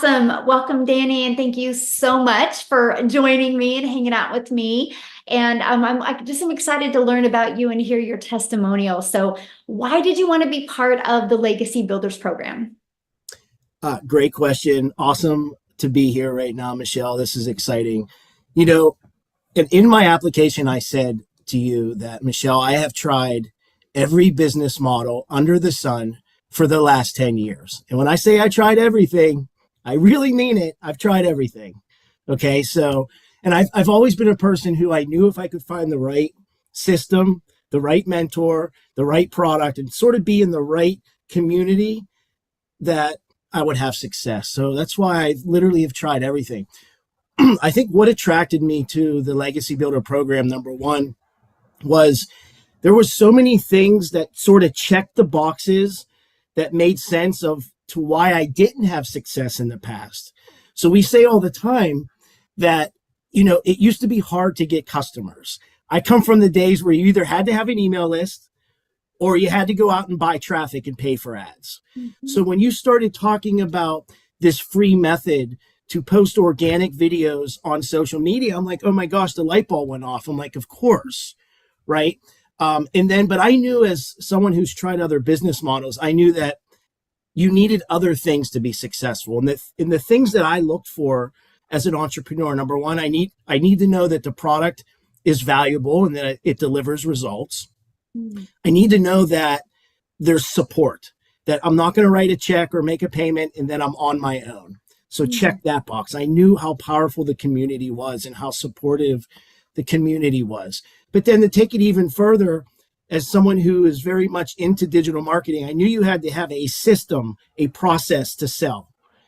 Awesome. Welcome, Danny, and thank you so much for joining me and hanging out with me. And I'm excited to learn about you and hear your testimonial. So, why did you want to be part of the Legacy Builders program? Great question. Awesome to be here right now, Michelle. This is exciting. You know, in my application, I said to you that, Michelle, I have tried every business model under the sun for the last 10 years. And when I say I tried everything, I really mean it. I've tried everything. Okay. So, and I've always been a person who I knew if I could find the right system, the right mentor, the right product, and sort of be in the right community, that I would have success. So that's why I literally have tried everything. I think what attracted me to the Legacy Builder program, number one, was there were so many things that sort of checked the boxes that made sense of to why I didn't have success in the past. So we say all the time that, it used to be hard to get customers. I come from the days where you either had to have an email list or you had to go out and buy traffic and pay for ads. Mm-hmm. So when you started talking about this free method to post organic videos on social media, I'm like, oh my gosh, the light bulb went off. I'm like, of course, right? But I knew, as someone who's tried other business models, I knew that you needed other things to be successful. And the things that I looked for as an entrepreneur, number one, I need to know that the product is valuable and that it delivers results. Mm. I need to know that there's support, that I'm not going to write a check or make a payment and then I'm on my own. So check that box. I knew how powerful the community was and how supportive the community was. But then to take it even further, as someone who is very much into digital marketing, I knew you had to have a system, a process to sell.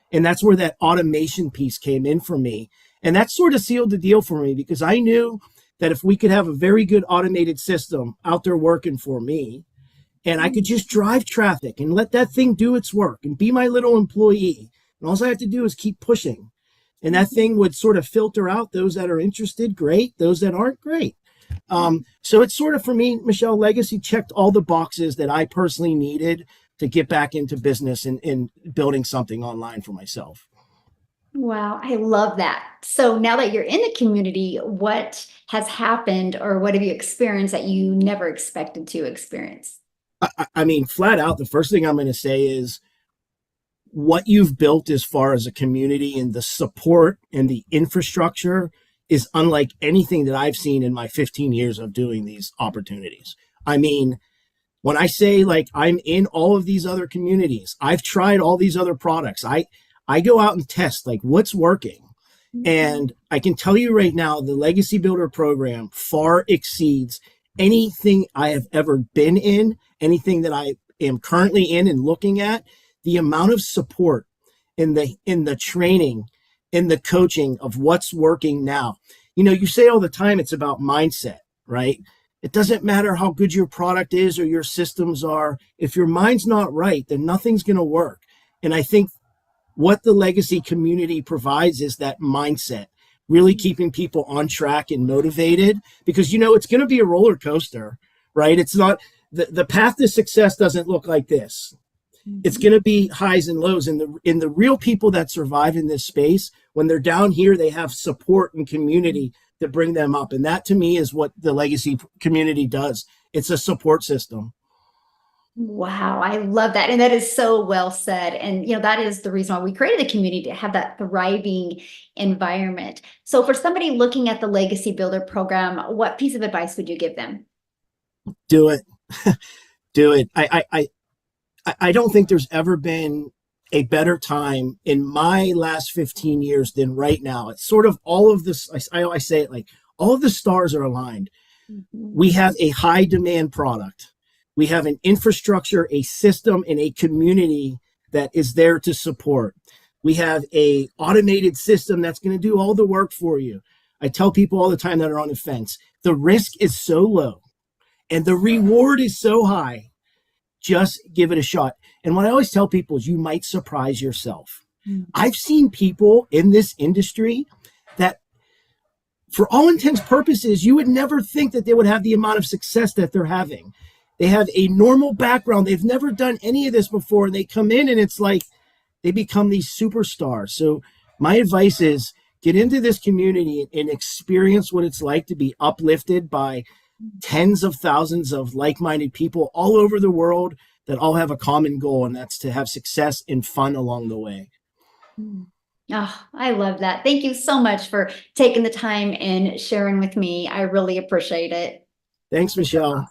And that's where that automation piece came in for me. And that sort of sealed the deal for me, because I knew that if we could have a very good automated system out there working for me, and I could just drive traffic and let that thing do its work and be my little employee, and all I have to do is keep pushing. And that thing would sort of filter out those that are interested, great. Those that aren't, great. So it's sort of, for me, Michelle, Legacy checked all the boxes that I personally needed to get back into business and building something online for myself. Wow, I love that. So now that you're in the community, what has happened or what have you experienced that you never expected to experience? I mean, flat out, the first thing I'm going to say is what you've built as far as a community and the support and the infrastructure is unlike anything that I've seen in my 15 years of doing these opportunities. I mean, when I say, like, I'm in all of these other communities, I've tried all these other products. I go out and test, like, what's working. Mm-hmm. And I can tell you right now, the Legacy Builder program far exceeds anything I have ever been in, anything that I am currently in and looking at. The amount of support in the training, in the coaching of what's working now. You say all the time it's about mindset, right? It doesn't matter how good your product is or your systems are. If your mind's not right, then nothing's going to work. And I think what the Legacy community provides is that mindset, really keeping people on track and motivated, because, it's going to be a roller coaster, right? It's not, the path to success doesn't look like this. It's going to be highs and lows. And the real people that survive in this space, when they're down here, they have support and community to bring them up. And that, to me, is what the Legacy community does. It's a support system. Wow, I love that. And that is so well said. And, that is the reason why we created the community, to have that thriving environment. So for somebody looking at the Legacy Builder program, what piece of advice would you give them? Do it. Do it. I don't think there's ever been a better time in my last 15 years than right now. It's sort of all of this. I say it like all of the stars are aligned. Mm-hmm. We have a high demand product. We have an infrastructure, a system, and a community that is there to support. We have a automated system that's going to do all the work for you. I tell people all the time that are on the fence, the risk is so low and the reward is so high. Just give it a shot. And what I always tell people is you might surprise yourself. Mm-hmm. I've seen people in this industry that, for all intents and purposes, you would never think that they would have the amount of success that they're having. They have a normal background. They've never done any of this before. And they come in and it's like, they become these superstars. So my advice is get into this community and experience what it's like to be uplifted by tens of thousands of like-minded people all over the world that all have a common goal, and that's to have success and fun along the way. Mm. Oh, I love that. Thank you so much for taking the time and sharing with me. I really appreciate it. Thanks, Michelle.